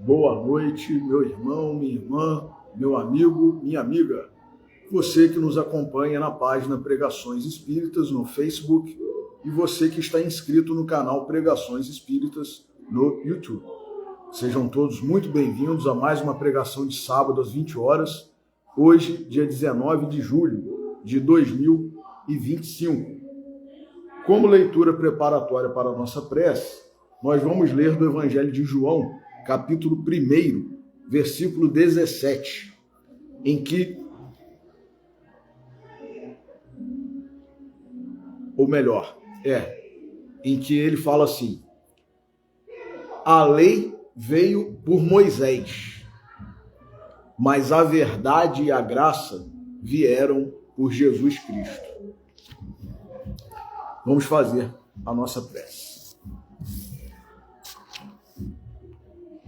boa noite, meu irmão, minha irmã, meu amigo, minha amiga. Você que nos acompanha na página Pregações Espíritas no Facebook e você que está inscrito no canal Pregações Espíritas no YouTube. Sejam todos muito bem-vindos a mais uma pregação de sábado às 20 horas, hoje, dia 19 de julho de 2025. Como leitura preparatória para a nossa prece, nós vamos ler do Evangelho de João, capítulo 1, versículo 17, em que, em que ele fala assim: a lei veio por Moisés, mas a verdade e a graça vieram por Jesus Cristo. Vamos fazer a nossa prece.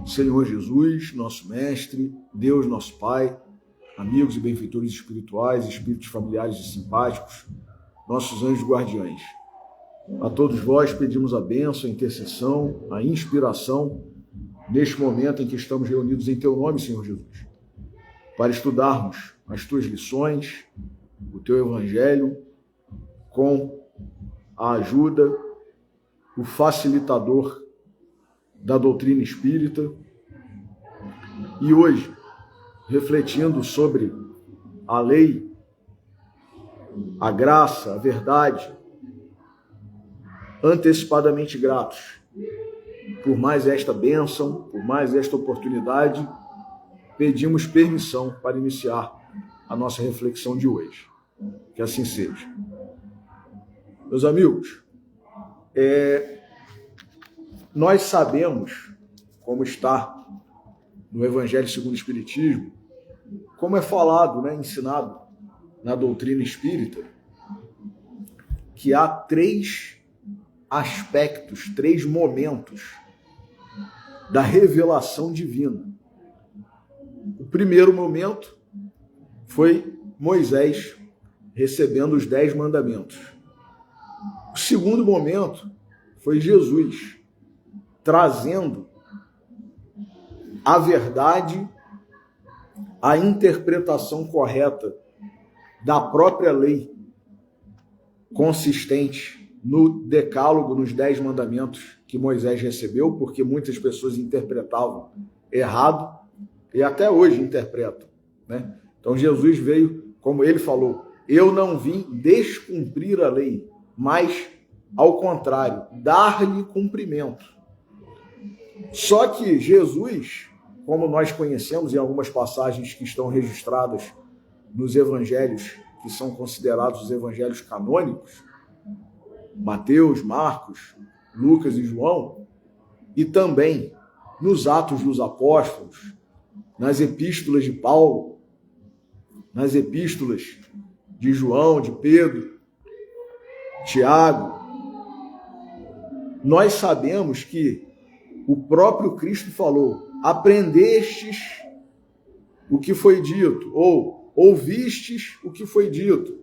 Senhor Jesus, nosso Mestre, Deus, nosso Pai, amigos e benfeitores espirituais, espíritos familiares e simpáticos, nossos anjos guardiães. A todos vós pedimos a bênção, a intercessão, a inspiração, neste momento em que estamos reunidos em Teu nome, Senhor Jesus, para estudarmos as Tuas lições, o Teu Evangelho, com a ajuda, o facilitador da doutrina espírita. E hoje, refletindo sobre a lei, a graça, a verdade, antecipadamente gratos por mais esta bênção, por mais esta oportunidade, pedimos permissão para iniciar a nossa reflexão de hoje. Que assim seja. Meus amigos, nós sabemos, como está no Evangelho segundo o Espiritismo, como é falado, ensinado na doutrina espírita, que há 3 aspectos, 3 momentos da revelação divina. O primeiro momento foi Moisés recebendo os 10 mandamentos. O segundo momento foi Jesus trazendo a verdade, a interpretação correta da própria lei, consistente no decálogo, nos 10 mandamentos que Moisés recebeu, porque muitas pessoas interpretavam errado e até hoje interpretam, Então Jesus veio, como ele falou, eu não vim descumprir a lei, mas, ao contrário, dar-lhe cumprimento. Só que Jesus, como nós conhecemos em algumas passagens que estão registradas nos evangelhos, que são considerados os evangelhos canônicos, Mateus, Marcos, Lucas e João, e também nos Atos dos Apóstolos, nas epístolas de Paulo, nas epístolas de João, de Pedro, Tiago, nós sabemos que o próprio Cristo falou: aprendestes o que foi dito, ou ouvistes o que foi dito,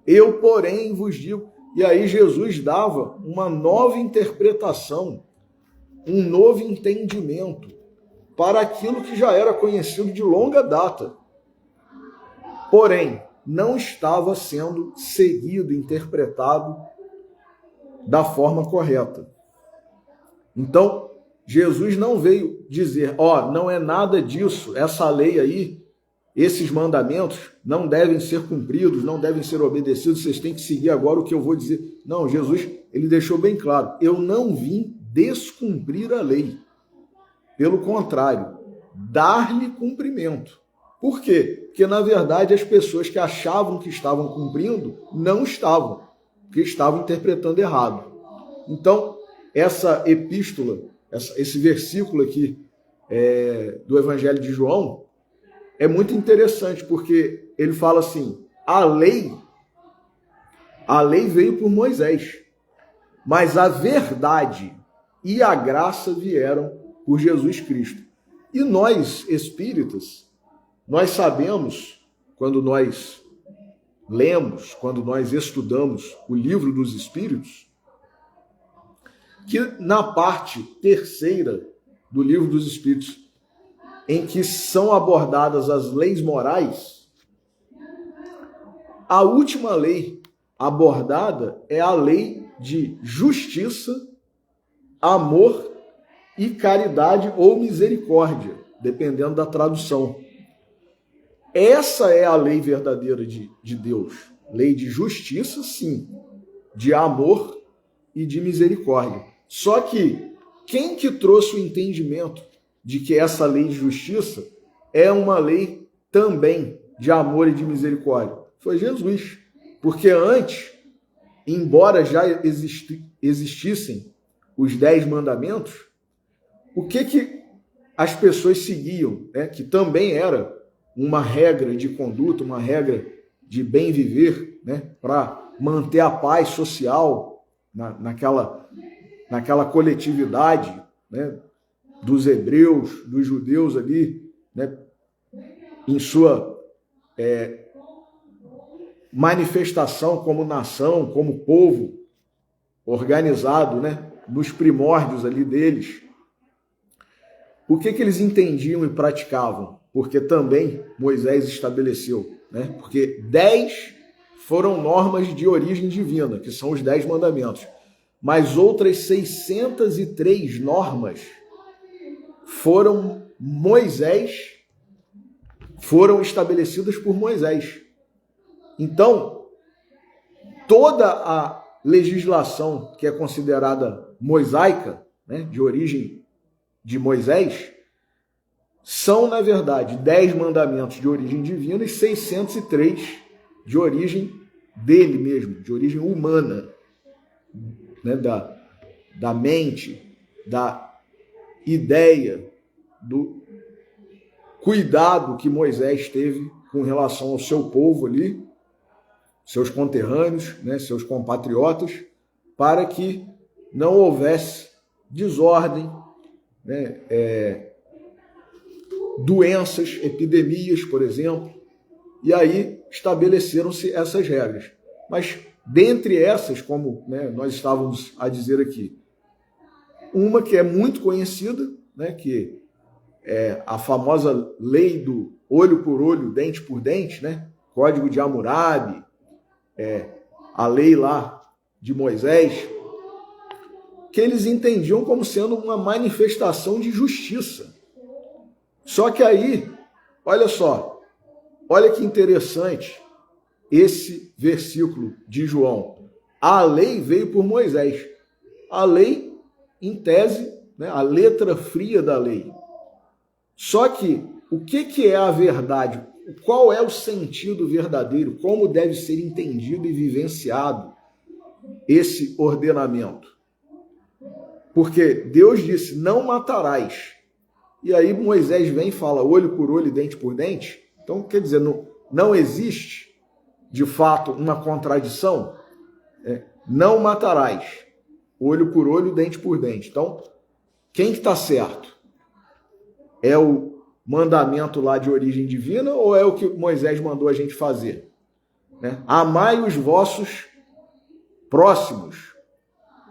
eu, porém, vos digo. E aí Jesus dava uma nova interpretação, um novo entendimento para aquilo que já era conhecido de longa data. Porém, não estava sendo seguido, interpretado da forma correta. Então, Jesus não veio dizer, não é nada disso, essa lei aí, esses mandamentos não devem ser cumpridos, não devem ser obedecidos, vocês têm que seguir agora o que eu vou dizer. Não, Jesus, ele deixou bem claro, eu não vim descumprir a lei. Pelo contrário, dar-lhe cumprimento. Por quê? Porque, na verdade, as pessoas que achavam que estavam cumprindo, não estavam, porque estavam interpretando errado. Então, essa epístola, esse versículo aqui do Evangelho de João, é muito interessante, porque ele fala assim, a lei veio por Moisés, mas a verdade e a graça vieram por Jesus Cristo. E nós, espíritas, nós sabemos, quando nós lemos, quando nós estudamos o Livro dos Espíritos, que na parte terceira do Livro dos Espíritos, em que são abordadas as leis morais, a última lei abordada é a lei de justiça, amor e caridade ou misericórdia, dependendo da tradução. Essa é a lei verdadeira de Deus. Lei de justiça, sim, de amor e de misericórdia. Só que quem que trouxe o entendimento de que essa lei de justiça é uma lei também de amor e de misericórdia? Foi Jesus. Porque antes, embora já existissem os 10 mandamentos, o que as pessoas seguiam, né? Que também era uma regra de conduta, uma regra de bem viver, né? Para manter a paz social naquela coletividade, né? Dos hebreus, dos judeus ali, né? Em sua manifestação como nação, como povo organizado, né? Nos primórdios ali deles. O que eles entendiam e praticavam? Porque também Moisés estabeleceu, né? Porque 10 foram normas de origem divina, que são os 10 mandamentos. Mas outras 603 normas foram estabelecidas por Moisés. Então, toda a legislação que é considerada mosaica, né, de origem de Moisés, são, na verdade, 10 mandamentos de origem divina e 603 de origem dele mesmo, de origem humana, né, da mente, da ideia, do cuidado que Moisés teve com relação ao seu povo ali, seus conterrâneos, né, seus compatriotas, para que não houvesse desordem, né, doenças, epidemias, por exemplo, e aí estabeleceram-se essas regras. Mas dentre essas, como, né, nós estávamos a dizer aqui, uma que é muito conhecida, né, que é a famosa lei do olho por olho, dente por dente, né, Código de Hammurabi, a lei lá de Moisés, que eles entendiam como sendo uma manifestação de justiça. Só que aí, olha só, olha que interessante esse versículo de João. A lei veio por Moisés. A lei, em tese, né, a letra fria da lei. Só que o que é a verdade? Qual é o sentido verdadeiro? Como deve ser entendido e vivenciado esse ordenamento? Porque Deus disse, não matarás. E aí Moisés vem e fala olho por olho, dente por dente. Então, quer dizer, não existe, de fato, uma contradição. Não matarás. Olho por olho, dente por dente. Então, quem que está certo? É o mandamento lá de origem divina ou é o que Moisés mandou a gente fazer? Né? Amai os vossos próximos,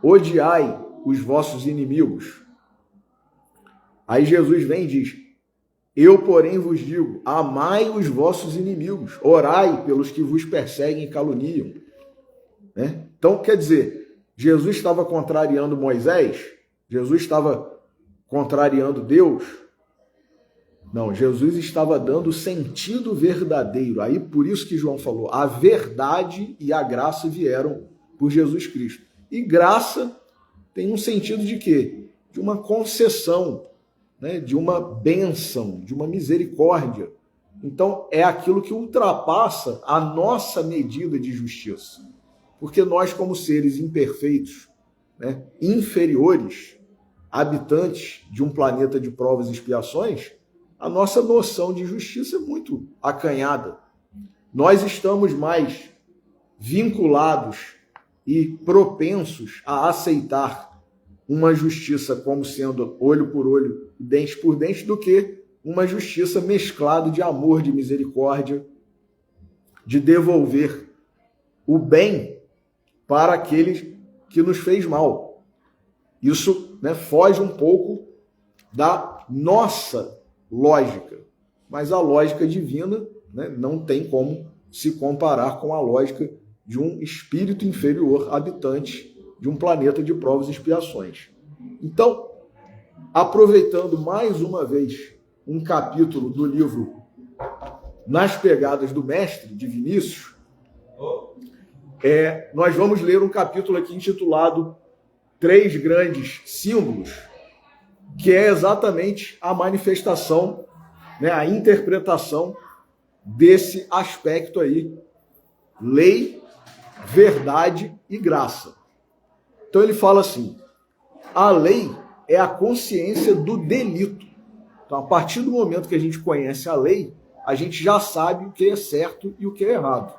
odiai os vossos inimigos. Aí Jesus vem e diz, eu, porém, vos digo, amai os vossos inimigos, orai pelos que vos perseguem e caluniam. Né? Então, quer dizer, Jesus estava contrariando Moisés? Jesus estava contrariando Deus? Não, Jesus estava dando o sentido verdadeiro. Aí por isso que João falou, a verdade e a graça vieram por Jesus Cristo. E graça tem um sentido de quê? De uma concessão, né? De uma bênção, de uma misericórdia. Então é aquilo que ultrapassa a nossa medida de justiça. Porque nós, como seres imperfeitos, né? Inferiores, habitantes de um planeta de provas e expiações, a nossa noção de justiça é muito acanhada. Nós estamos mais vinculados e propensos a aceitar uma justiça como sendo olho por olho e dente por dente do que uma justiça mesclada de amor, de misericórdia, de devolver o bem para aquele que nos fez mal. Isso, né, foge um pouco da nossa lógica, mas a lógica divina, né, não tem como se comparar com a lógica de um espírito inferior habitante de um planeta de provas e expiações. Então, aproveitando mais uma vez um capítulo do livro Nas Pegadas do Mestre, de Vinícius, nós vamos ler um capítulo aqui intitulado Três Grandes Símbolos, que é exatamente a manifestação, né, a interpretação desse aspecto aí, lei, verdade e graça. Então ele fala assim, a lei é a consciência do delito. Então, a partir do momento que a gente conhece a lei, a gente já sabe o que é certo e o que é errado.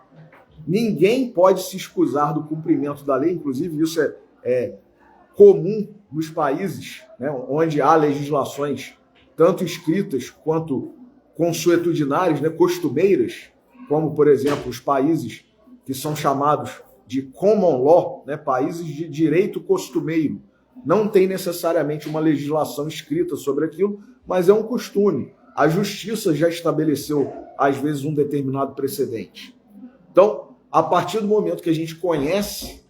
Ninguém pode se escusar do cumprimento da lei, inclusive isso é comum nos países, né, onde há legislações tanto escritas quanto consuetudinárias, né, costumeiras, como, por exemplo, os países que são chamados de common law, né, países de direito costumeiro. Não tem necessariamente uma legislação escrita sobre aquilo, mas é um costume. A justiça já estabeleceu, às vezes, um determinado precedente. Então, a partir do momento que a gente conhece,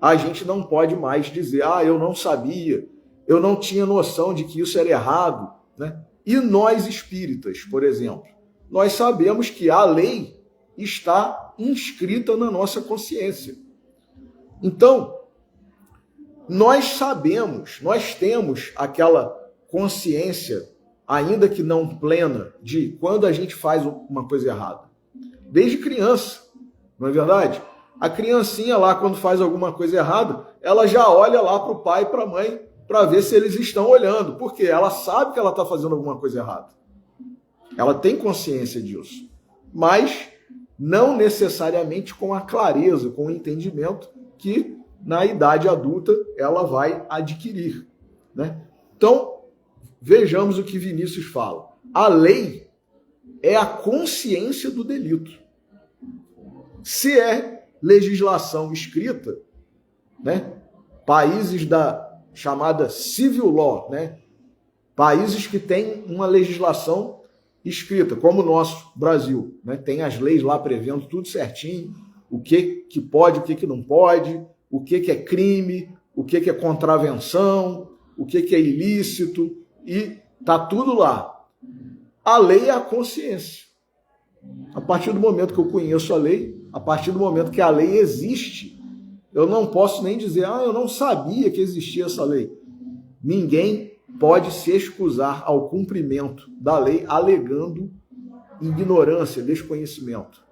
a gente não pode mais dizer, eu não sabia, eu não tinha noção de que isso era errado, né? E nós espíritas, por exemplo, nós sabemos que a lei está inscrita na nossa consciência. Então, nós sabemos, nós temos aquela consciência, ainda que não plena, de quando a gente faz uma coisa errada. Desde criança, não é verdade? A criancinha lá, quando faz alguma coisa errada, ela já olha lá para o pai e para a mãe para ver se eles estão olhando, porque ela sabe que ela está fazendo alguma coisa errada. Ela tem consciência disso, mas não necessariamente com a clareza, com o entendimento que na idade adulta ela vai adquirir, né? Então, vejamos o que Vinícius fala. A lei é a consciência do delito. Se é legislação escrita, né? Países da chamada civil law, né? Países que têm uma legislação escrita, como o nosso Brasil, né? Tem as leis lá prevendo tudo certinho, o que pode, o que não pode, o que é crime, o que é contravenção, o que é ilícito, e tá tudo lá. A lei é a consciência. A partir do momento que eu conheço a lei, a partir do momento que a lei existe, eu não posso nem dizer, eu não sabia que existia essa lei. Ninguém pode se excusar ao cumprimento da lei alegando ignorância, desconhecimento.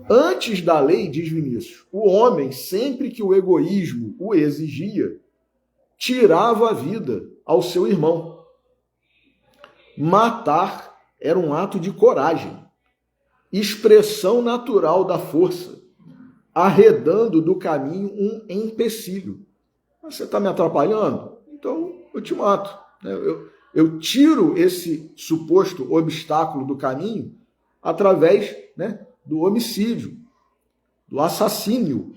Antes da lei, diz Vinícius, o homem, sempre que o egoísmo o exigia, tirava a vida ao seu irmão. Matar era um ato de coragem, expressão natural da força, arredando do caminho um empecilho. Você está me atrapalhando? Então eu te mato. Eu tiro esse suposto obstáculo do caminho através, né, do homicídio, do assassínio.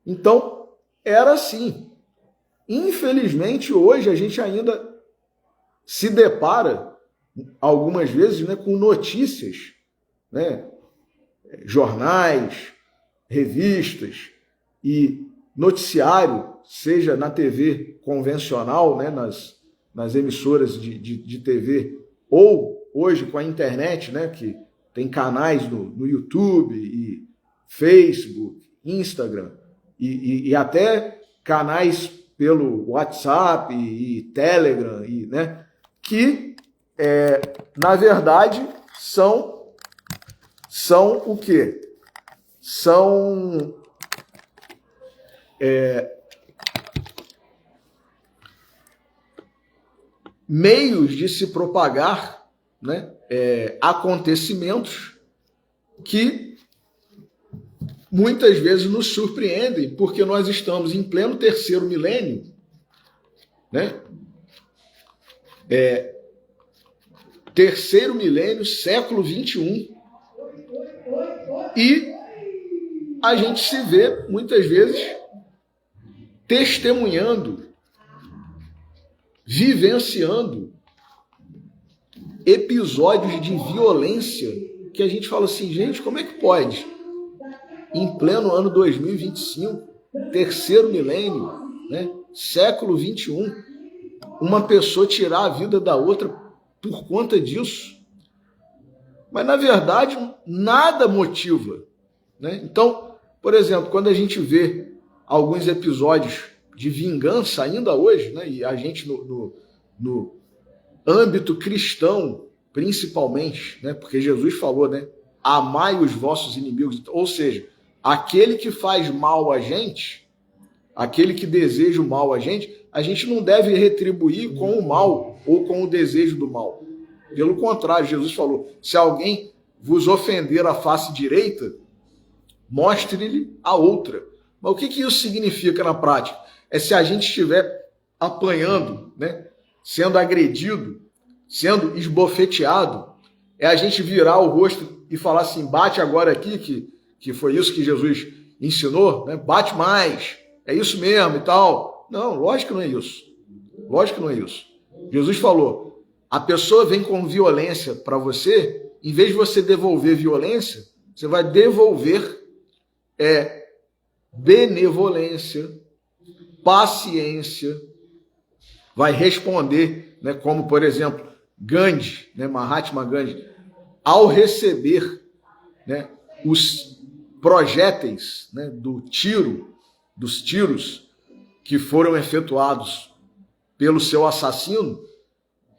Então, era assim. Infelizmente, hoje a gente ainda se depara, algumas vezes, né, com notícias, né, jornais, revistas e noticiário, seja na TV convencional, né, nas emissoras de TV, ou hoje com a internet, né, que tem canais no YouTube e Facebook, Instagram, e até canais pelo WhatsApp e Telegram, né, que, na verdade, são o quê? São meios de se propagar, né, acontecimentos que muitas vezes nos surpreendem, porque nós estamos em pleno terceiro milênio, né? Terceiro milênio, século 21, e a gente se vê muitas vezes testemunhando, vivenciando episódios de violência que a gente fala assim, gente, como é que pode? Em pleno ano 2025, terceiro milênio, né, século 21, uma pessoa tirar a vida da outra por conta disso. Mas, na verdade, nada motiva, né? Então, por exemplo, quando a gente vê alguns episódios de vingança ainda hoje, né, e a gente no âmbito cristão, principalmente, né, porque Jesus falou, né, amai os vossos inimigos, ou seja, aquele que faz mal a gente, aquele que deseja o mal a gente não deve retribuir com o mal ou com o desejo do mal. Pelo contrário, Jesus falou, se alguém vos ofender a face direita, mostre-lhe a outra. Mas o que isso significa na prática? É se a gente estiver apanhando, né, sendo agredido, sendo esbofeteado, é a gente virar o rosto e falar assim, bate agora aqui, que foi isso que Jesus ensinou, né? Bate mais, é isso mesmo e tal. Não, lógico que não é isso. Lógico que não é isso. Jesus falou, a pessoa vem com violência para você, em vez de você devolver violência, você vai devolver benevolência, paciência, vai responder, né, como, por exemplo, Gandhi, né, Mahatma Gandhi, ao receber, né, os projéteis, né, dos tiros que foram efetuados pelo seu assassino,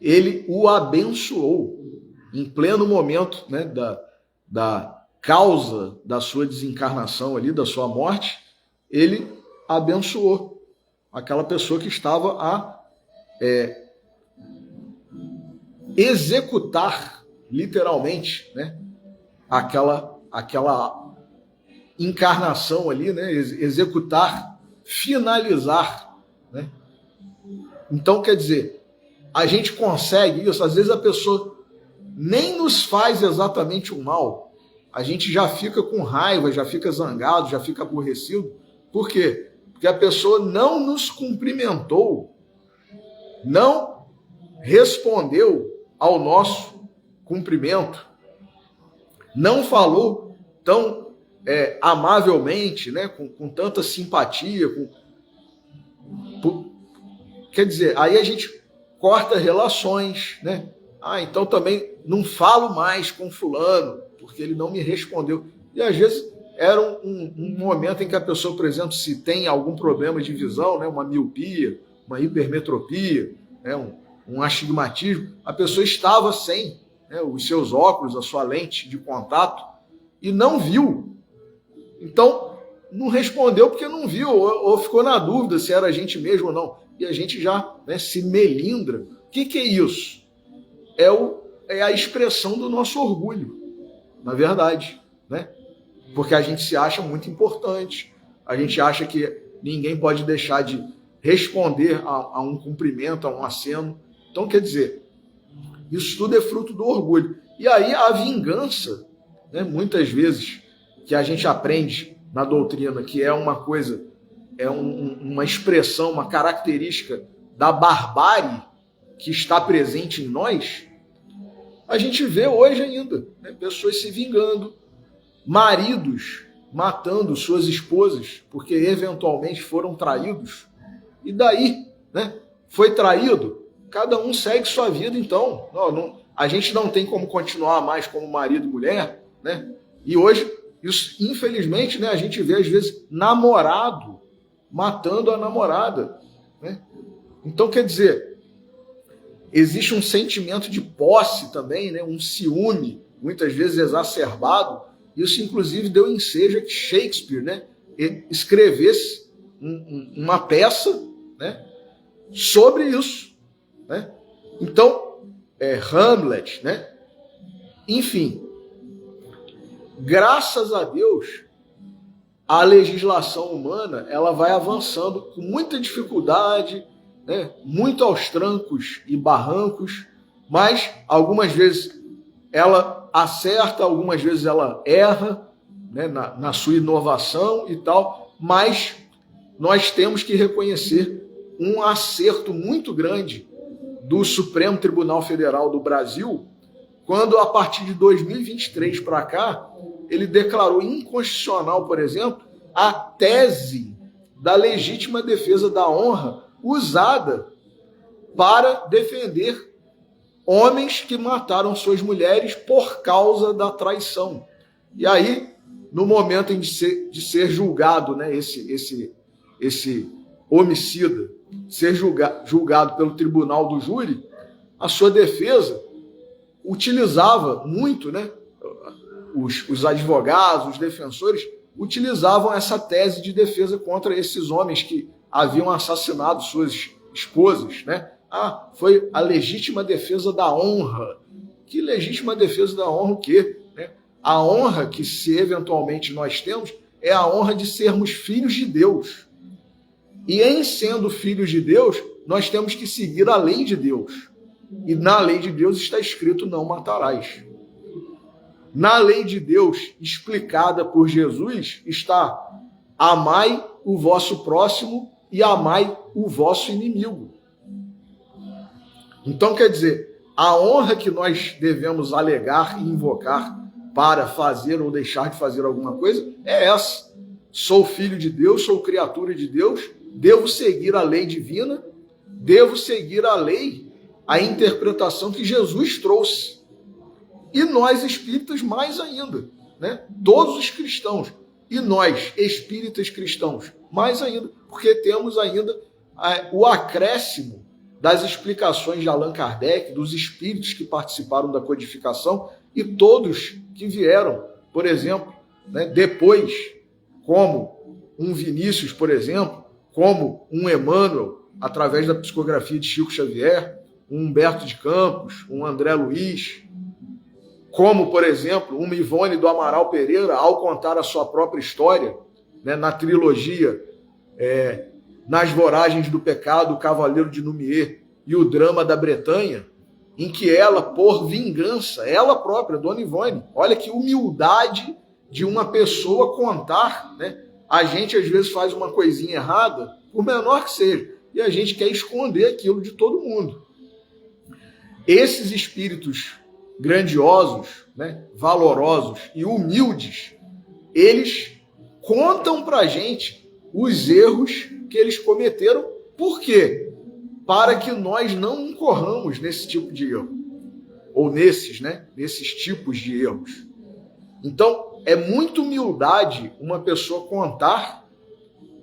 ele o abençoou em pleno momento, né, da causa da sua desencarnação ali, da sua morte, ele abençoou aquela pessoa que estava a executar, literalmente, né, aquela encarnação ali, né, executar, finalizar, né? Então, quer dizer, a gente consegue isso, às vezes a pessoa nem nos faz exatamente o mal, a gente já fica com raiva, já fica zangado, já fica aborrecido. Por quê? Porque a pessoa não nos cumprimentou, não respondeu ao nosso cumprimento, não falou tão amavelmente, né, com tanta simpatia. Quer dizer, aí a gente corta relações, né? Ah, então também não falo mais com fulano, porque ele não me respondeu. E às vezes era um momento em que a pessoa, por exemplo, se tem algum problema de visão, né, uma miopia, uma hipermetropia, né, um astigmatismo, a pessoa estava sem, né, os seus óculos, a sua lente de contato, e não viu. Então, não respondeu porque não viu, ou ficou na dúvida se era a gente mesmo ou não. E a gente já, né, se melindra. O que é isso? É a expressão do nosso orgulho, na verdade, né? Porque a gente se acha muito importante, a gente acha que ninguém pode deixar de responder a um cumprimento, a um aceno. Então, quer dizer, isso tudo é fruto do orgulho. E aí a vingança, né, muitas vezes, que a gente aprende na doutrina, que é uma coisa, uma expressão, uma característica da barbárie que está presente em nós, a gente vê hoje ainda, né, pessoas se vingando, maridos matando suas esposas porque eventualmente foram traídos. E daí, né, foi traído, cada um segue sua vida. Então a gente não tem como continuar mais como marido e mulher, né? E hoje, isso, infelizmente, né, a gente vê às vezes namorado matando a namorada, né? Então, quer dizer, existe um sentimento de posse também, né? Um ciúme, muitas vezes exacerbado. Isso, inclusive, deu ensejo a que Shakespeare, né, escrevesse uma peça, né, sobre isso, né? Então, Hamlet, né? Enfim, graças a Deus, a legislação humana ela vai avançando com muita dificuldade, né, muito aos trancos e barrancos, mas algumas vezes ela acerta, algumas vezes ela erra, né, na sua inovação e tal, mas nós temos que reconhecer um acerto muito grande do Supremo Tribunal Federal do Brasil quando a partir de 2023 para cá, ele declarou inconstitucional, por exemplo, a tese da legítima defesa da honra usada para defender homens que mataram suas mulheres por causa da traição. E aí, no momento de ser julgado, né, esse homicida, ser julgado pelo tribunal do júri, a sua defesa utilizava muito, né, os advogados, os defensores, utilizavam essa tese de defesa contra esses homens que haviam assassinado suas esposas, né? Foi a legítima defesa da honra. Que legítima defesa da honra o quê? Né? A honra que, se eventualmente nós temos, é a honra de sermos filhos de Deus. E em sendo filhos de Deus, nós temos que seguir a lei de Deus. E na lei de Deus está escrito: não matarás. Na lei de Deus, explicada por Jesus, está: amai o vosso próximo e amai o vosso inimigo. Então, quer dizer, a honra que nós devemos alegar e invocar para fazer ou deixar de fazer alguma coisa é essa. Sou filho de Deus, sou criatura de Deus, devo seguir a lei divina, devo seguir a lei, a interpretação que Jesus trouxe. E nós, espíritas, mais ainda, né? Todos os cristãos. E nós, espíritas cristãos, mais ainda, porque temos ainda o acréscimo das explicações de Allan Kardec, dos espíritos que participaram da codificação e todos que vieram, por exemplo, né, depois, como um Vinícius, por exemplo, como um Emmanuel, através da psicografia de Chico Xavier, um Humberto de Campos, um André Luiz, como, por exemplo, uma Ivone do Amaral Pereira, ao contar a sua própria história, né, na trilogia Nas Voragens do Pecado, O Cavaleiro de Numier e O Drama da Bretanha, em que ela, por vingança, ela própria, Dona Ivone, olha que humildade de uma pessoa contar, né? A gente às vezes faz uma coisinha errada, por menor que seja, e a gente quer esconder aquilo de todo mundo. Esses espíritos grandiosos, né, valorosos e humildes, eles contam para a gente os erros que eles cometeram. Por quê? Para que nós não incorramos nesse tipo de erro, ou nesses tipos de erros. Então, é muita humildade uma pessoa contar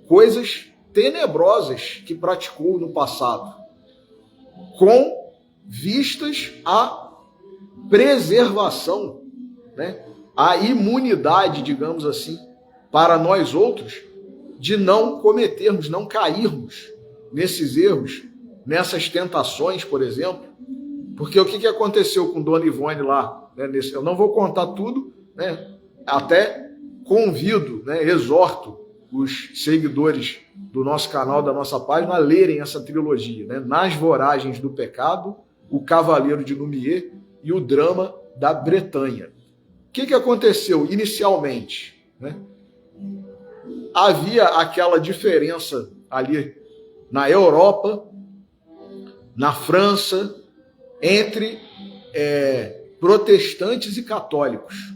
coisas tenebrosas que praticou no passado, com vistas à preservação, né, à imunidade, digamos assim, para nós outros, de não cometermos, não cairmos nesses erros, nessas tentações, por exemplo. Porque o que aconteceu com Dona Ivone lá? Né, eu não vou contar tudo, né, até convido, né, exorto os seguidores do nosso canal, da nossa página, a lerem essa trilogia, né, Nas Voragens do Pecado, O Cavaleiro de Numier e O Drama da Bretanha. O que aconteceu inicialmente? Né? Havia aquela diferença ali na Europa, na França, entre protestantes e católicos.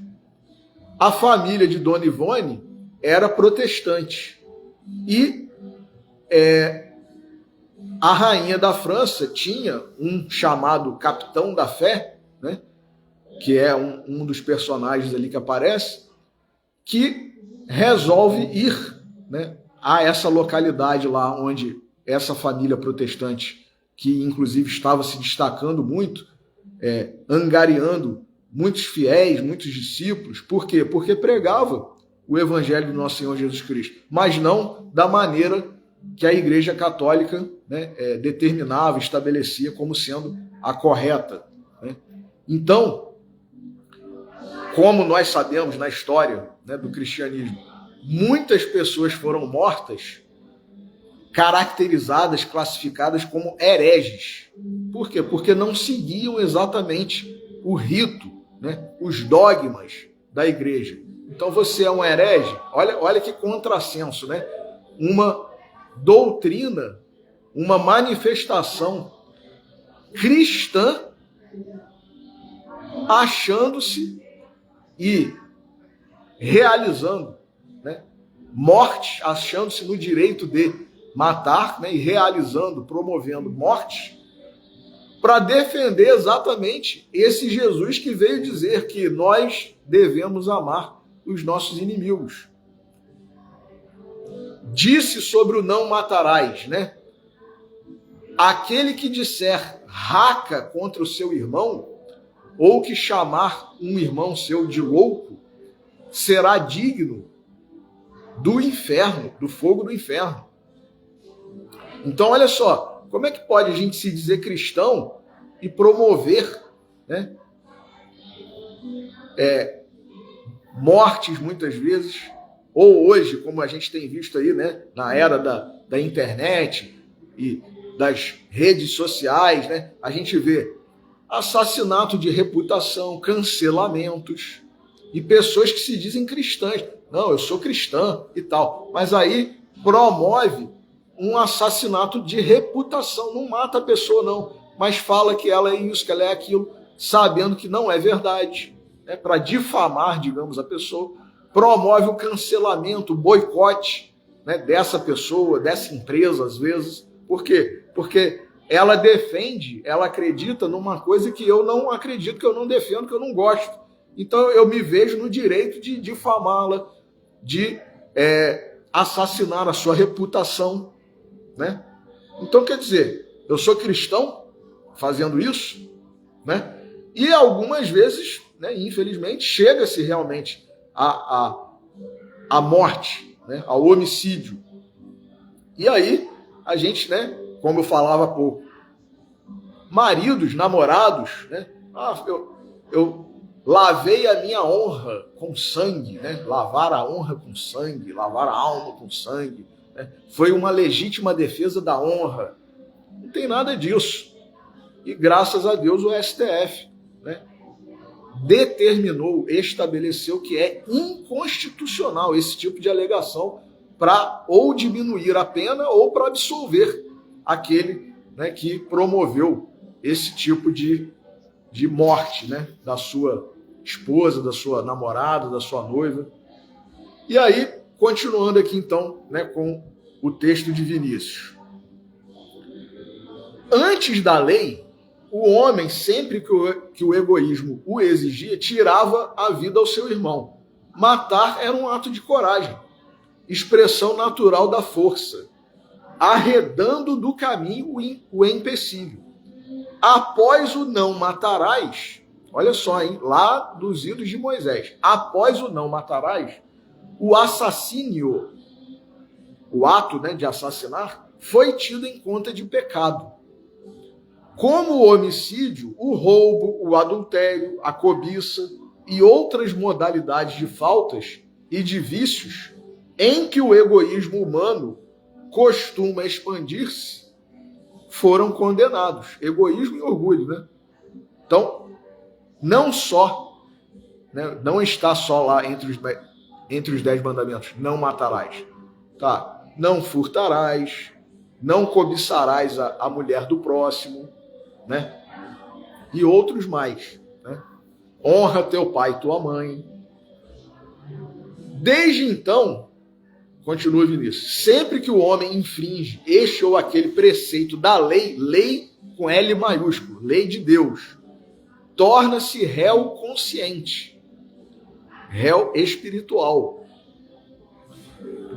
A família de Dona Ivone era protestante e a rainha da França tinha um chamado Capitão da Fé, né, que é um dos personagens ali que aparece, que resolve ir, né, a essa localidade lá onde essa família protestante, que inclusive estava se destacando muito, angariando muitos fiéis, muitos discípulos. Por quê? Porque pregava o Evangelho do nosso Senhor Jesus Cristo, mas não da maneira que a Igreja Católica, né, determinava, estabelecia como sendo a correta. Né? Então, como nós sabemos na história, né, do cristianismo, muitas pessoas foram mortas, caracterizadas, classificadas como hereges. Por quê? Porque não seguiam exatamente o rito, né, os dogmas da igreja. Então você é um herege? Olha que contrassenso, né? Uma doutrina, uma manifestação cristã achando-se e realizando, né, morte, achando-se no direito de matar, né, e realizando, promovendo morte, para defender exatamente esse Jesus que veio dizer que nós devemos amar os nossos inimigos. Disse sobre o não matarás, né? Aquele que disser raca contra o seu irmão, ou que chamar um irmão seu de louco, será digno do inferno, do fogo do inferno. Então, olha só, como é que pode a gente se dizer cristão e promover, né, mortes muitas vezes, ou hoje, como a gente tem visto aí, né, na era da internet e das redes sociais, né, a gente vê assassinato de reputação, cancelamentos, e pessoas que se dizem cristãs. Não, eu sou cristã e tal. Mas aí promove um assassinato de reputação. Não mata a pessoa, não. Mas fala que ela é isso, que ela é aquilo, sabendo que não é verdade. Né? Para difamar, digamos, a pessoa. Promove o cancelamento, o boicote, né, dessa pessoa, dessa empresa, às vezes. Por quê? Porque ela defende, ela acredita numa coisa que eu não acredito, que eu não defendo, que eu não gosto. Então eu me vejo no direito de difamá-la, de assassinar a sua reputação, né? Então, quer dizer, eu sou cristão fazendo isso, né? E algumas vezes, né, infelizmente, chega-se realmente à morte, né, ao homicídio. E aí a gente, né, como eu falava há pouco, maridos, namorados, né? Eu lavei a minha honra com sangue, né? Lavar a honra com sangue, lavar a alma com sangue, né? Foi uma legítima defesa da honra. Não tem nada disso. E graças a Deus o STF, né, determinou, estabeleceu que é inconstitucional esse tipo de alegação para ou diminuir a pena ou para absolver aquele, né, que promoveu esse tipo de morte, né, da sua esposa, da sua namorada, da sua noiva. E aí, continuando aqui então, né, com o texto de Vinícius. Antes da lei, o homem, sempre que o egoísmo o exigia, tirava a vida ao seu irmão. Matar era um ato de coragem, expressão natural da força, arredando do caminho o empecilho. Após o não matarás, olha só, hein, lá dos idos de Moisés, após o não matarás, o assassínio, o ato, né, de assassinar, foi tido em conta de pecado. Como o homicídio, o roubo, o adultério, a cobiça e outras modalidades de faltas e de vícios em que o egoísmo humano costuma expandir-se, foram condenados. Egoísmo e orgulho, né? Então, não só, né, não está só lá entre os 10 mandamentos, não matarás. Tá? Não furtarás, não cobiçarás a mulher do próximo, né? E outros mais, né? Honra teu pai e tua mãe. Desde então, continua Vinícius, sempre que o homem infringe este ou aquele preceito da lei, lei com L maiúsculo, lei de Deus, torna-se réu consciente, réu espiritual.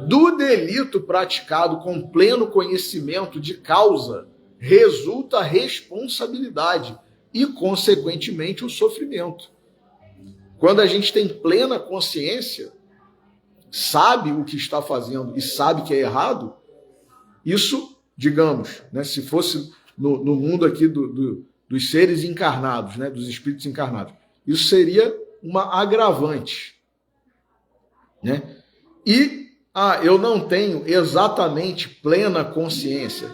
Do delito praticado com pleno conhecimento de causa, resulta a responsabilidade e, consequentemente, o sofrimento. Quando a gente tem plena consciência, sabe o que está fazendo e sabe que é errado, isso, digamos, né, se fosse no mundo aqui dos seres encarnados, né, dos espíritos encarnados, isso seria uma agravante, né? E eu não tenho exatamente plena consciência.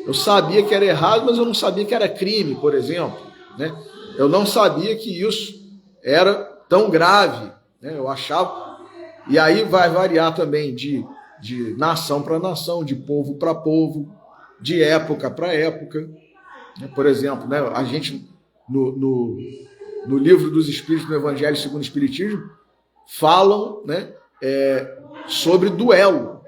Eu sabia que era errado, mas eu não sabia que era crime, por exemplo, né? Eu não sabia que isso era tão grave, né? Eu achava. E aí vai variar também de nação para nação, de povo para povo, de época para época. Por exemplo, né, a gente no Livro dos Espíritos, no Evangelho segundo o Espiritismo, falam, né, sobre duelo,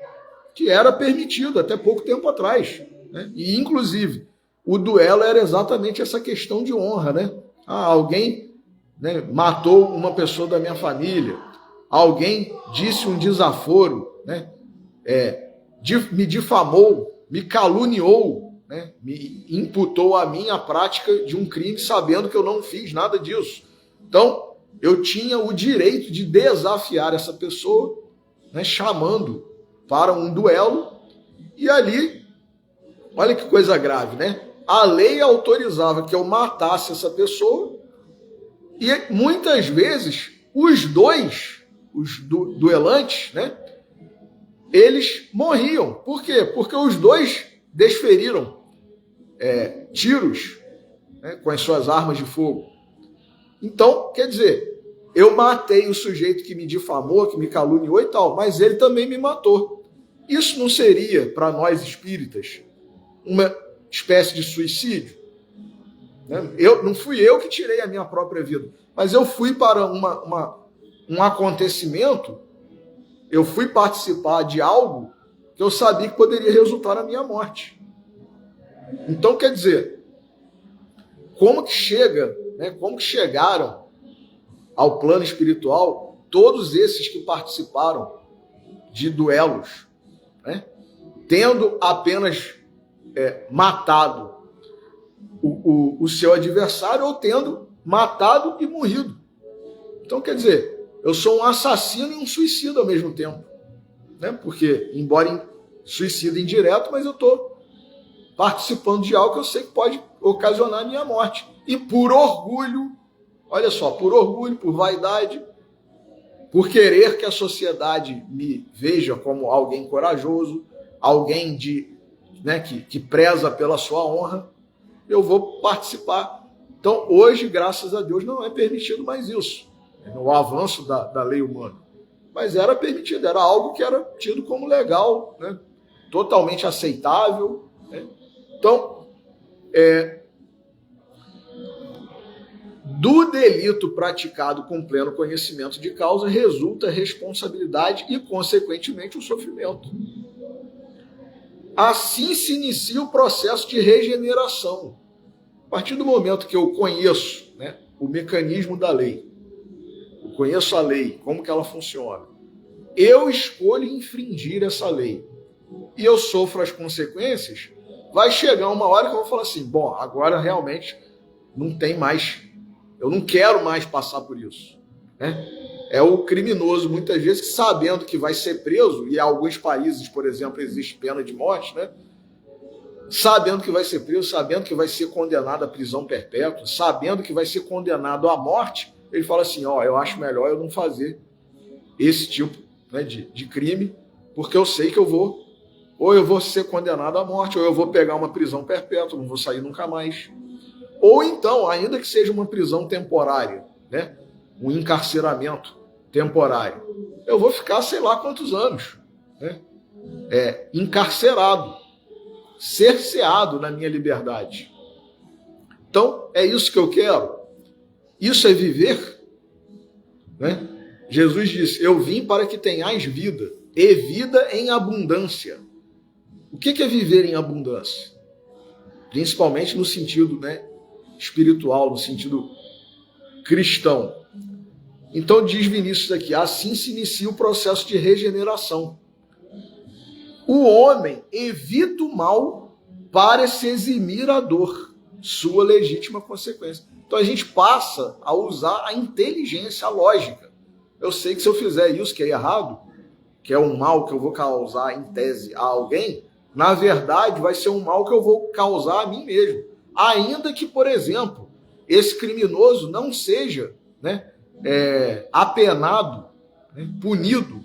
que era permitido até pouco tempo atrás, né? E, inclusive, o duelo era exatamente essa questão de honra, né? Alguém, né, matou uma pessoa da minha família, alguém disse um desaforo, né? Me difamou, me caluniou, né? Me imputou a mim a prática de um crime, sabendo que eu não fiz nada disso. Então, eu tinha o direito de desafiar essa pessoa, né, chamando para um duelo, e ali, olha que coisa grave, né? A lei autorizava que eu matasse essa pessoa, e muitas vezes os dois, os duelantes, né, eles morriam. Por quê? Porque os dois desferiram tiros, né, com as suas armas de fogo. Então, quer dizer, eu matei o sujeito que me difamou, que me caluniou e tal, mas ele também me matou. Isso não seria, para nós espíritas, uma espécie de suicídio? Não fui eu que tirei a minha própria vida, mas eu fui para um acontecimento, eu fui participar de algo que eu sabia que poderia resultar na minha morte. Então, quer dizer, como que chegaram ao plano espiritual todos esses que participaram de duelos, né, tendo apenas matado o seu adversário ou tendo matado e morrido? Então, quer dizer, eu sou um assassino e um suicida ao mesmo tempo, né? Porque, embora suicida indireto, mas eu estou participando de algo que eu sei que pode ocasionar a minha morte. E por orgulho, olha só, por orgulho, por vaidade, por querer que a sociedade me veja como alguém corajoso, alguém né, que preza pela sua honra, eu vou participar. Então, hoje, graças a Deus, não é permitido mais isso, no avanço da lei humana. Mas era permitido, era algo que era tido como legal, né, totalmente aceitável, né? Então, do delito praticado com pleno conhecimento de causa resulta responsabilidade e, consequentemente, o sofrimento. Assim se inicia o processo de regeneração. A partir do momento que eu conheço, né, o mecanismo da lei, eu conheço a lei, como que ela funciona, eu escolho infringir essa lei e eu sofro as consequências, vai chegar uma hora que eu vou falar assim, bom, agora realmente não tem mais, eu não quero mais passar por isso, né? É o criminoso, muitas vezes, que sabendo que vai ser preso, e em alguns países, por exemplo, existe pena de morte, né? Sabendo que vai ser preso, sabendo que vai ser condenado à prisão perpétua, sabendo que vai ser condenado à morte, ele fala assim, eu acho melhor eu não fazer esse tipo, né, de crime, porque eu sei que eu vou ser condenado à morte, ou eu vou pegar uma prisão perpétua, não vou sair nunca mais. Ou então, ainda que seja uma prisão temporária, né, um encarceramento temporário, eu vou ficar sei lá quantos anos, né, encarcerado, cerceado na minha liberdade. Então, é isso que eu quero? Isso é viver? Né? Jesus disse, eu vim para que tenhais vida, e vida em abundância. O que é viver em abundância? Principalmente no sentido, né, espiritual, no sentido cristão. Então diz Vinícius aqui, assim se inicia o processo de regeneração. O homem evita o mal para se eximir a dor, sua legítima consequência. Então a gente passa a usar a inteligência, a lógica. Eu sei que se eu fizer isso, que é errado, que é um mal que eu vou causar em tese a alguém, na verdade vai ser um mal que eu vou causar a mim mesmo. Ainda que, por exemplo, esse criminoso não seja, né, apenado, né, punido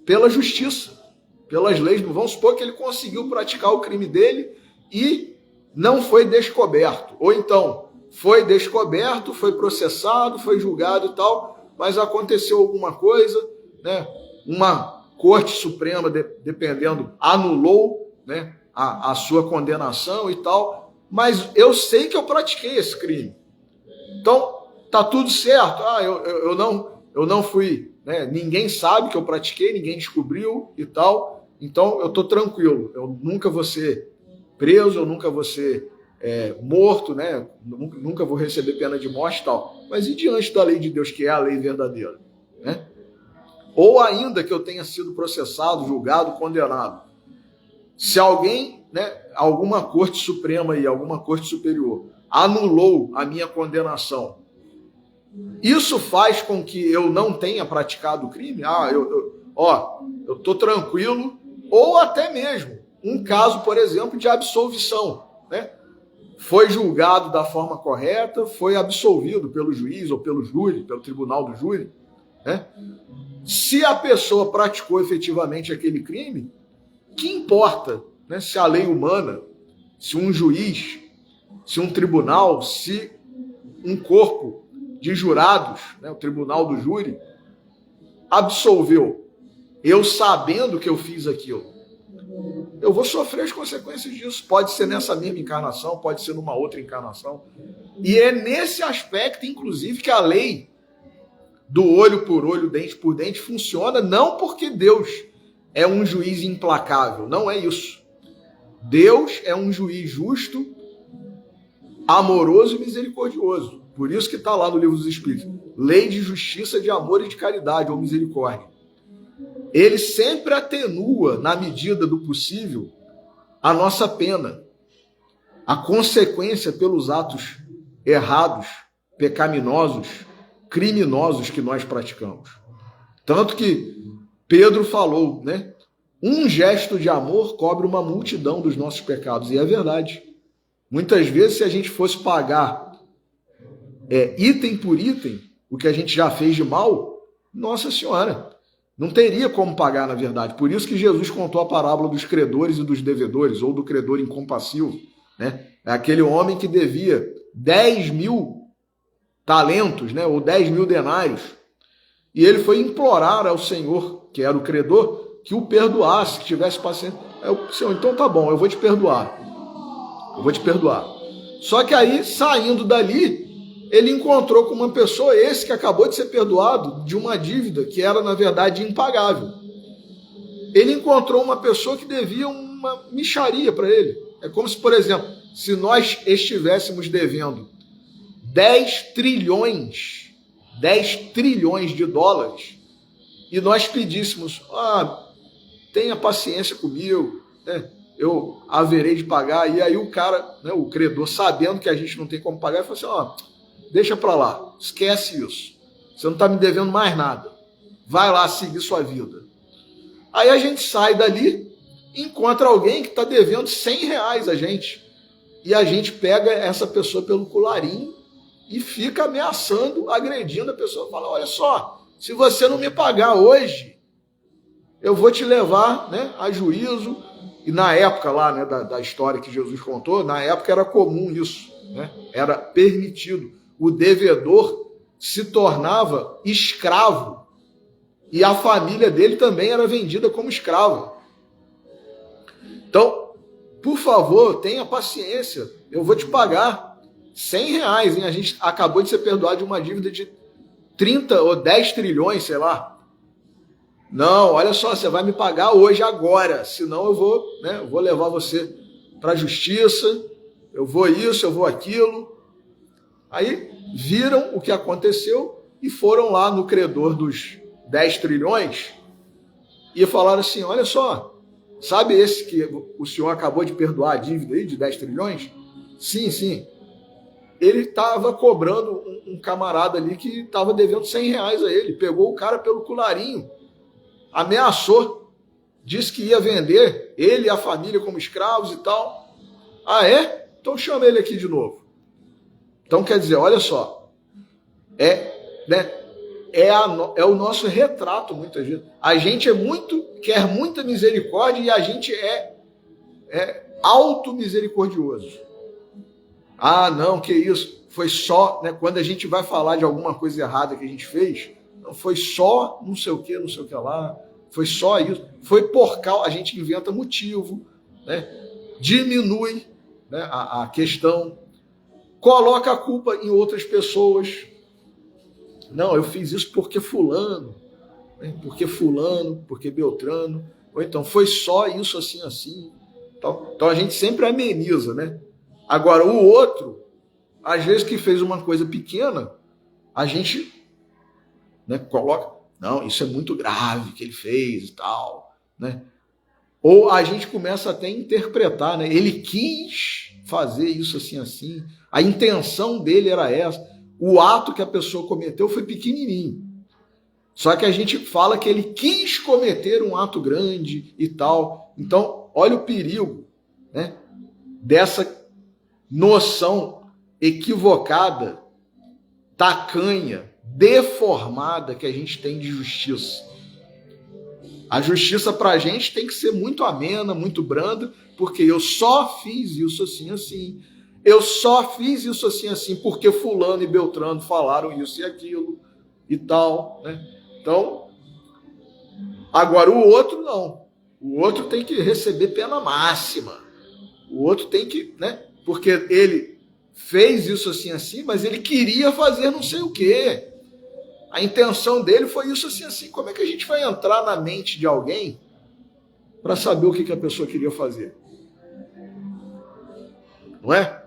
pela justiça, pelas leis. Vamos supor que ele conseguiu praticar o crime dele e não foi descoberto. Ou então, foi descoberto, foi processado, foi julgado e tal, mas aconteceu alguma coisa, né, uma Corte Suprema, dependendo, anulou, né, a sua condenação e tal, mas eu sei que eu pratiquei esse crime. Então, tá tudo certo. Eu não fui, né? Ninguém sabe que eu pratiquei, ninguém descobriu e tal. Então eu tô tranquilo. Eu nunca vou ser preso, eu nunca vou ser morto, né? Nunca vou receber pena de morte e tal. Mas e diante da lei de Deus, que é a lei verdadeira, né? Ou ainda que eu tenha sido processado, julgado, condenado. Se alguém, né, alguma corte suprema aí, alguma corte superior, anulou a minha condenação, isso faz com que eu não tenha praticado o crime? Eu tô tranquilo. Ou até mesmo um caso, por exemplo, de absolvição, né? Foi julgado da forma correta, foi absolvido pelo juiz ou pelo júri, pelo tribunal do júri, né? Se a pessoa praticou efetivamente aquele crime, que importa, né, se a lei humana, se um juiz, se um tribunal, se um corpo de jurados, né, o tribunal do júri, absolveu, eu sabendo que eu fiz aquilo, eu vou sofrer as consequências disso. Pode ser nessa mesma encarnação, pode ser numa outra encarnação. E é nesse aspecto, inclusive, que a lei do olho por olho, dente por dente, funciona, não porque Deus é um juiz implacável, não é isso. Deus é um juiz justo, amoroso e misericordioso. Por isso que está lá no Livro dos Espíritos, lei de justiça, de amor e de caridade, ou misericórdia. Ele sempre atenua, na medida do possível, a nossa pena, a consequência pelos atos errados, pecaminosos, criminosos que nós praticamos. Tanto que Pedro falou, né? Um gesto de amor cobre uma multidão dos nossos pecados. E é verdade. Muitas vezes, se a gente fosse pagar item por item o que a gente já fez de mal, Nossa Senhora, não teria como pagar, na verdade. Por isso que Jesus contou a parábola dos credores e dos devedores, ou do credor incompassivo, né? É aquele homem que devia 10.000 talentos, né? Ou 10.000 denários. E ele foi implorar ao Senhor, que era o credor, que o perdoasse, que tivesse paciência. Senhor, então tá bom, eu vou te perdoar. Eu vou te perdoar. Só que aí, saindo dali, ele encontrou com uma pessoa, esse que acabou de ser perdoado, de uma dívida que era, na verdade, impagável. Ele encontrou uma pessoa que devia uma mixaria para ele. É como se, por exemplo, se nós estivéssemos devendo 10 trilhões de dólares e nós pedíssemos, tenha paciência comigo, né? Eu haverei de pagar. E aí o cara, né, o credor, sabendo que a gente não tem como pagar, ele falou assim, deixa para lá, esquece isso. Você não está me devendo mais nada. Vai lá seguir sua vida. Aí a gente sai dali, encontra alguém que está devendo R$100 a gente. E a gente pega essa pessoa pelo colarinho e fica ameaçando, agredindo a pessoa. Fala, olha só, se você não me pagar hoje, eu vou te levar, né, a juízo. E na época lá, né, da história que Jesus contou, na época era comum isso, né? Era permitido. O devedor se tornava escravo e a família dele também era vendida como escrava. Então, por favor, tenha paciência, eu vou te pagar R$100, hein? A gente acabou de ser perdoado de uma dívida de 30 ou 10 trilhões, sei lá. Não, olha só, você vai me pagar hoje, agora, senão eu vou levar você para a justiça, eu vou isso, eu vou aquilo. Aí viram o que aconteceu e foram lá no credor dos 10 trilhões e falaram assim, olha só, sabe esse que o senhor acabou de perdoar a dívida aí de 10 trilhões? Sim, sim. Ele estava cobrando um camarada ali que estava devendo R$100 a ele, pegou o cara pelo colarinho, ameaçou, disse que ia vender ele e a família como escravos e tal. Ah, é? Então chama ele aqui de novo. Então quer dizer, olha só, é o nosso retrato muitas vezes. A gente quer muita misericórdia e a gente é auto-misericordioso. Ah, não, que isso, foi só, né, quando a gente vai falar de alguma coisa errada que a gente fez, não foi só não sei o que lá, foi só isso, foi por causa, a gente inventa motivo, né, diminui, né, a questão, coloca a culpa em outras pessoas, Não, eu fiz isso porque fulano, né? Porque fulano, porque Beltrano, ou então foi só isso assim, assim. Então a gente sempre ameniza, né? Agora, o outro, às vezes que fez uma coisa pequena, a gente, né, coloca, não, isso é muito grave que ele fez e tal, né? Ou a gente começa até a interpretar, né? Ele quis fazer isso assim, assim. A intenção dele era essa. O ato que a pessoa cometeu foi pequenininho. Só que a gente fala que ele quis cometer um ato grande e tal. Então, olha o perigo, né, dessa noção equivocada, tacanha, deformada que a gente tem de justiça. A justiça para a gente tem que ser muito amena, muito branda, porque eu só fiz isso assim, assim. Eu só fiz isso assim, assim, porque fulano e Beltrano falaram isso e aquilo e tal, né? Então, agora o outro não. O outro tem que receber pena máxima. O outro tem que, né? Porque ele fez isso assim, assim, mas ele queria fazer não sei o quê. A intenção dele foi isso assim, assim. Como é que a gente vai entrar na mente de alguém para saber o que a pessoa queria fazer? Não é?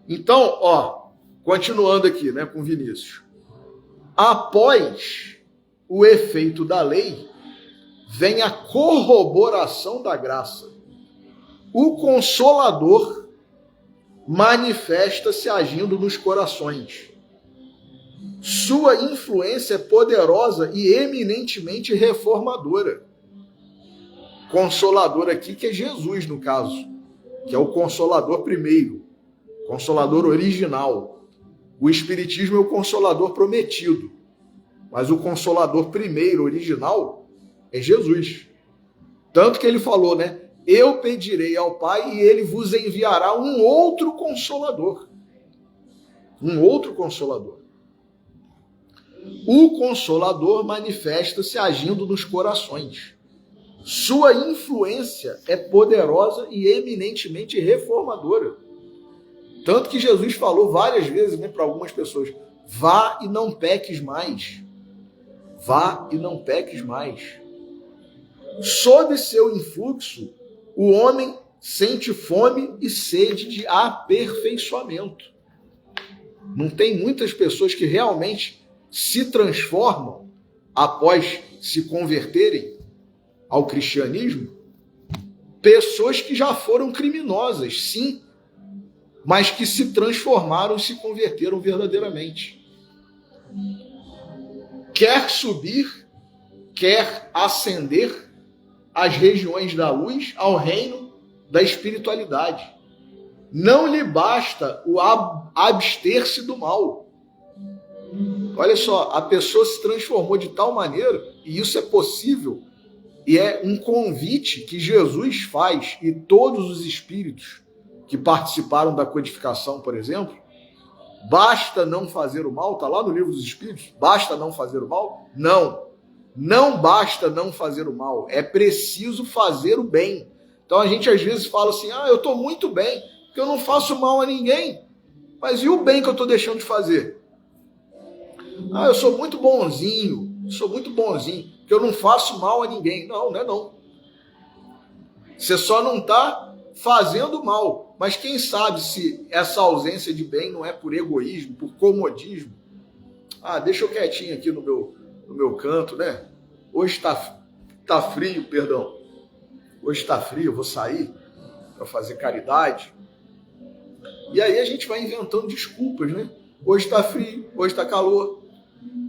Então, ó, continuando aqui, né, com Vinícius. Após o efeito da lei, vem a corroboração da graça. O Consolador manifesta-se agindo nos corações. Sua influência é poderosa e eminentemente reformadora. Consolador aqui que é Jesus, no caso, que é o Consolador primeiro, Consolador original. O Espiritismo é o Consolador prometido, mas o Consolador primeiro, original, é Jesus. Tanto que ele falou, né? Eu pedirei ao Pai e ele vos enviará um outro Consolador. Um outro Consolador. O Consolador manifesta-se agindo nos corações. Sua influência é poderosa e eminentemente reformadora. Tanto que Jesus falou várias vezes, né, para algumas pessoas, vá e não peques mais. Vá e não peques mais. Sob seu influxo, o homem sente fome e sede de aperfeiçoamento. Não tem muitas pessoas que realmente se transformam após se converterem ao cristianismo, pessoas que já foram criminosas, sim, mas que se transformaram e se converteram verdadeiramente. Quer subir, quer ascender às regiões da luz, ao reino da espiritualidade. Não lhe basta o abster-se do mal. Olha só, a pessoa se transformou de tal maneira, e isso é possível, e é um convite que Jesus faz, e todos os espíritos que participaram da codificação, por exemplo, basta não fazer o mal, está lá no livro dos Espíritos, basta não fazer o mal? Não, não basta não fazer o mal, é preciso fazer o bem. Então a gente às vezes fala assim, eu estou muito bem, porque eu não faço mal a ninguém, mas e o bem que eu estou deixando de fazer? Eu sou muito bonzinho, porque eu não faço mal a ninguém. Não, não é não. Você só não está fazendo mal. Mas quem sabe se essa ausência de bem não é por egoísmo, por comodismo. Deixa eu quietinho aqui no meu canto, né? Hoje está frio, perdão. Hoje está frio, eu vou sair para fazer caridade. E aí a gente vai inventando desculpas, né? Hoje está frio, hoje está calor,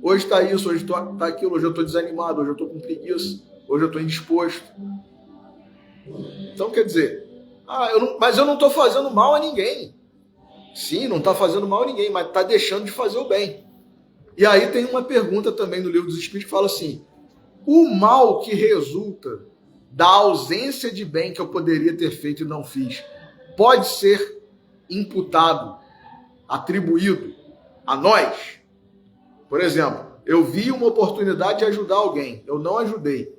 hoje está isso, hoje está aquilo, hoje eu estou desanimado, hoje eu estou com preguiça, hoje eu estou indisposto. Então, quer dizer, mas eu não estou fazendo mal a ninguém. Sim, não está fazendo mal a ninguém, mas está deixando de fazer o bem. E aí tem uma pergunta também no Livro dos Espíritos que fala assim, o mal que resulta da ausência de bem que eu poderia ter feito e não fiz, pode ser imputado, atribuído a nós? Por exemplo, eu vi uma oportunidade de ajudar alguém, eu não ajudei.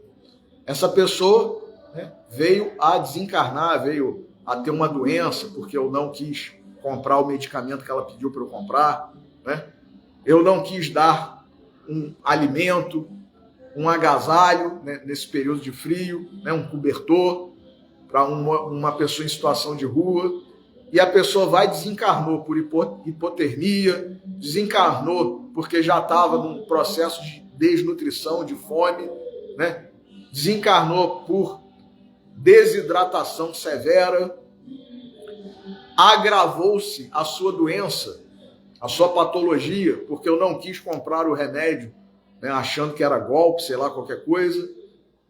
Essa pessoa, né, veio a desencarnar, veio a ter uma doença, porque eu não quis comprar o medicamento que ela pediu para eu comprar, né? Eu não quis dar um alimento, um agasalho, né, nesse período de frio, né, um cobertor para uma pessoa em situação de rua, e a pessoa desencarnou por hipotermia, desencarnou porque já estava num processo de desnutrição, de fome, né, desencarnou por desidratação severa, agravou-se a sua doença, a sua patologia, porque eu não quis comprar o remédio, né, achando que era golpe, sei lá, qualquer coisa.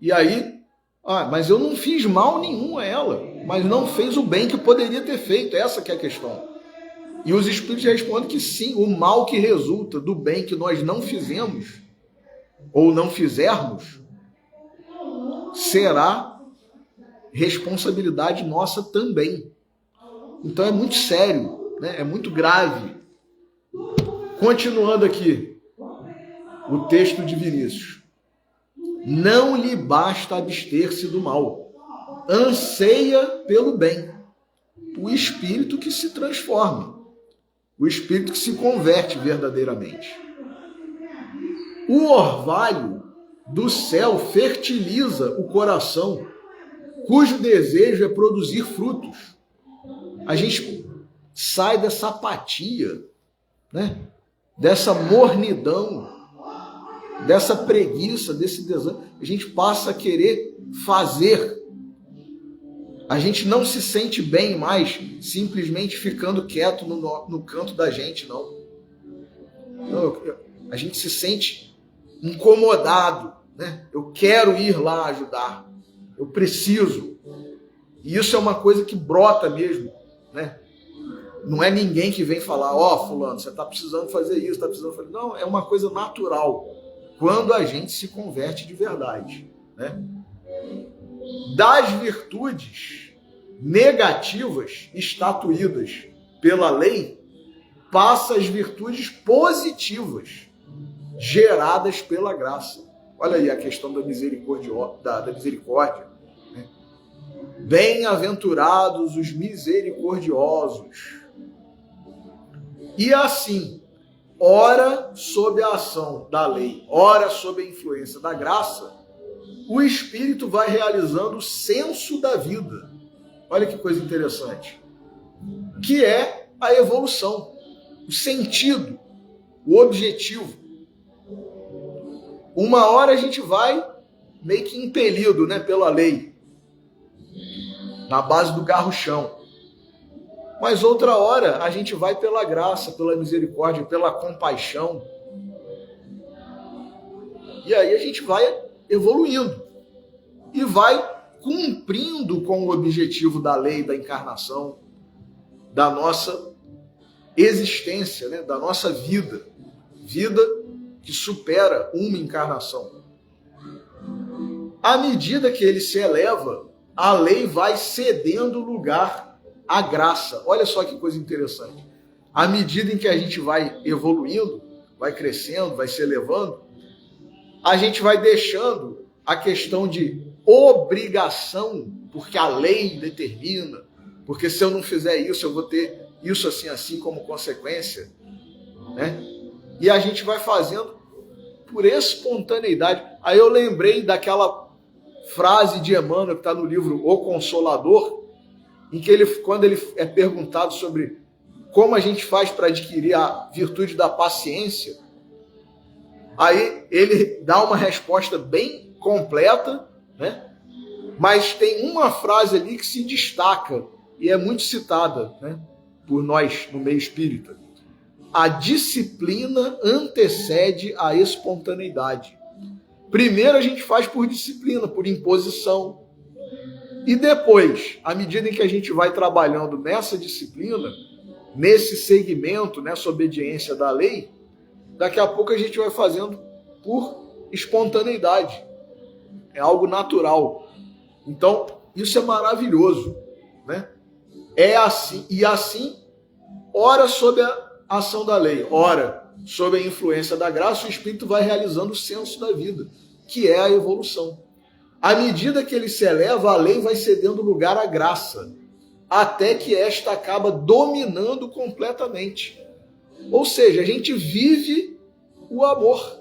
E aí, mas eu não fiz mal nenhum a ela, mas não fez o bem que poderia ter feito, essa que é a questão. E os espíritos respondem que sim, o mal que resulta do bem que nós não fizemos, ou não fizermos, será responsabilidade nossa também. Então é muito sério, né? É muito grave. Continuando aqui, o texto de Vinícius. Não lhe basta abster-se do mal, anseia pelo bem. O espírito que se transforma, o espírito que se converte verdadeiramente. O orvalho do céu fertiliza o coração, cujo desejo é produzir frutos. A gente sai dessa apatia, né? Dessa mornidão, dessa preguiça, desse desânimo. A gente passa a querer fazer. A gente não se sente bem mais simplesmente ficando quieto no canto da gente, não. A gente se sente incomodado, né? Eu quero ir lá ajudar. Eu preciso. E isso é uma coisa que brota mesmo, né? Não é ninguém que vem falar, fulano, você está precisando fazer isso, está precisando fazer... Não, é uma coisa natural. Quando a gente se converte de verdade, né? Das virtudes negativas estatuídas pela lei, passa as virtudes positivas geradas pela graça. Olha aí a questão da misericórdia. Né? Bem-aventurados os misericordiosos. E assim, ora sob a ação da lei, ora sob a influência da graça, o espírito vai realizando o senso da vida. Olha que coisa interessante. Que é a evolução, o sentido, o objetivo. Uma hora a gente vai meio que impelido, né, pela lei, na base do garro-chão. Mas outra hora a gente vai pela graça, pela misericórdia, pela compaixão. E aí a gente vai evoluindo e vai cumprindo com o objetivo da lei da encarnação, da nossa existência, né? Da nossa vida. Vida que supera uma encarnação. À medida que ele se eleva, a lei vai cedendo lugar à graça. Olha só que coisa interessante. À medida em que a gente vai evoluindo, vai crescendo, vai se elevando, a gente vai deixando a questão de obrigação, porque a lei determina, porque se eu não fizer isso, eu vou ter isso assim como consequência, né? E a gente vai fazendo por espontaneidade. Aí eu lembrei daquela frase de Emmanuel que está no livro O Consolador, em que quando ele é perguntado sobre como a gente faz para adquirir a virtude da paciência, aí ele dá uma resposta bem completa, né? Mas tem uma frase ali que se destaca e é muito citada, né, por nós no meio espírita. A disciplina antecede a espontaneidade. Primeiro a gente faz por disciplina, por imposição. E depois, à medida em que a gente vai trabalhando nessa disciplina, nesse segmento, nessa obediência da lei, daqui a pouco a gente vai fazendo por espontaneidade. É algo natural. Então, isso é maravilhoso, né? É assim, e assim, ora sob a ação da lei, ora sob a influência da graça, o espírito vai realizando o senso da vida, que é a evolução. À medida que ele se eleva, a lei vai cedendo lugar à graça, até que esta acaba dominando completamente. Ou seja, a gente vive o amor.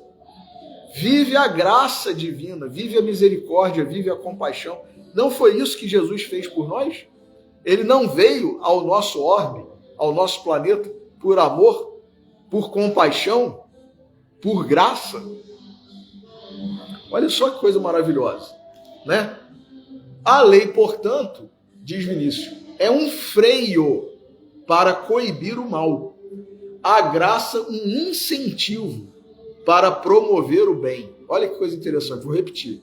vive a graça divina, vive a misericórdia, vive a compaixão. Não foi isso que Jesus fez por nós? Ele não veio ao nosso orbe, ao nosso planeta, por amor, por compaixão, por graça. Olha só que coisa maravilhosa, né? A lei, portanto, diz Vinícius, é um freio para coibir o mal. A graça, um incentivo para promover o bem. Olha que coisa interessante, vou repetir.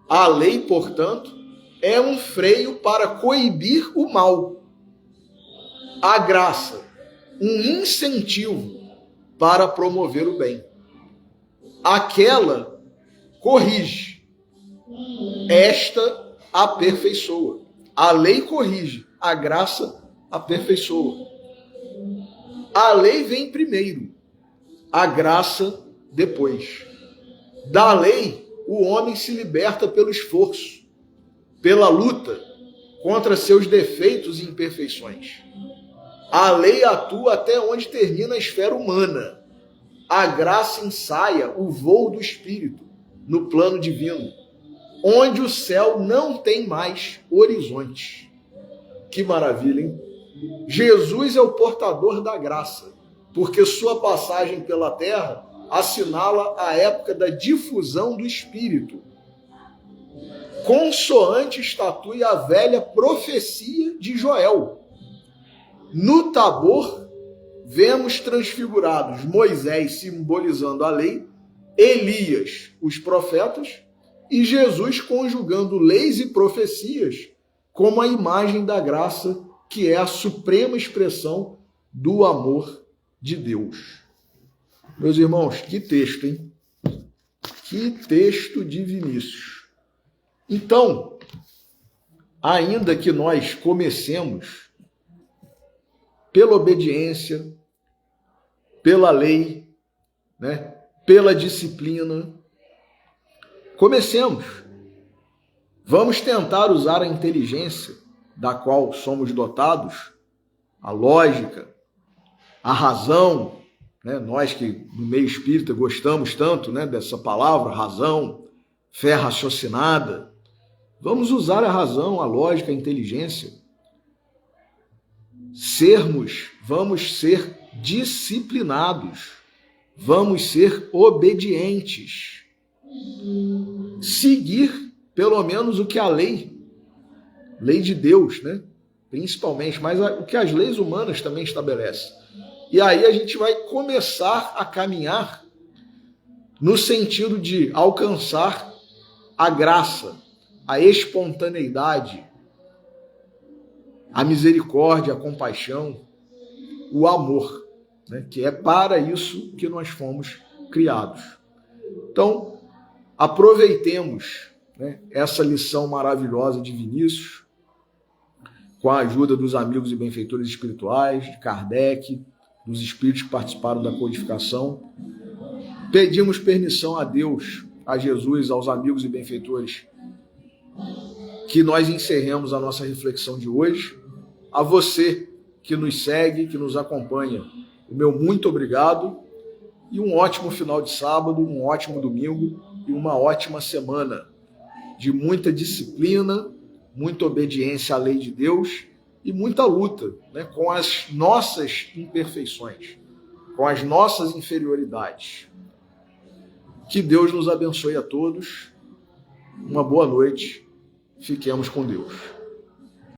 A lei, portanto, é um freio para coibir o mal. A graça, um incentivo para promover o bem. Aquela corrige, esta aperfeiçoa. A lei corrige, a graça aperfeiçoa. A lei vem primeiro, a graça depois. Da lei, o homem se liberta pelo esforço, pela luta contra seus defeitos e imperfeições. A lei atua até onde termina a esfera humana. A graça ensaia o voo do espírito no plano divino, onde o céu não tem mais horizonte. Que maravilha, hein? Jesus é o portador da graça, porque sua passagem pela terra assinala a época da difusão do Espírito, consoante estatue a velha profecia de Joel. No Tabor, vemos transfigurados Moisés simbolizando a lei, Elias, os profetas, e Jesus conjugando leis e profecias como a imagem da graça, que é a suprema expressão do amor de Deus. Meus irmãos, que texto, hein? Que texto de Vinícius. Então, ainda que nós comecemos pela obediência, pela lei, né? Pela disciplina, comecemos. Vamos tentar usar a inteligência da qual somos dotados, a lógica, a razão, né? Nós que no meio espírita gostamos tanto, né, dessa palavra, razão, fé raciocinada. Vamos usar a razão, a lógica, a inteligência. Vamos ser disciplinados, vamos ser obedientes. Seguir pelo menos o que a lei de Deus, né? Principalmente, mas o que as leis humanas também estabelecem. E aí a gente vai começar a caminhar no sentido de alcançar a graça, a espontaneidade, a misericórdia, a compaixão, o amor, né? Que é para isso que nós fomos criados. Então, aproveitemos, né, essa lição maravilhosa de Vinícius, com a ajuda dos amigos e benfeitores espirituais, de Kardec, dos espíritos que participaram da codificação. Pedimos permissão a Deus, a Jesus, aos amigos e benfeitores, que nós encerremos a nossa reflexão de hoje. A você que nos segue, que nos acompanha, o meu muito obrigado e um ótimo final de sábado, um ótimo domingo e uma ótima semana de muita disciplina, muita obediência à lei de Deus e muita luta, né, com as nossas imperfeições, com as nossas inferioridades. Que Deus nos abençoe a todos. Uma boa noite. Fiquemos com Deus.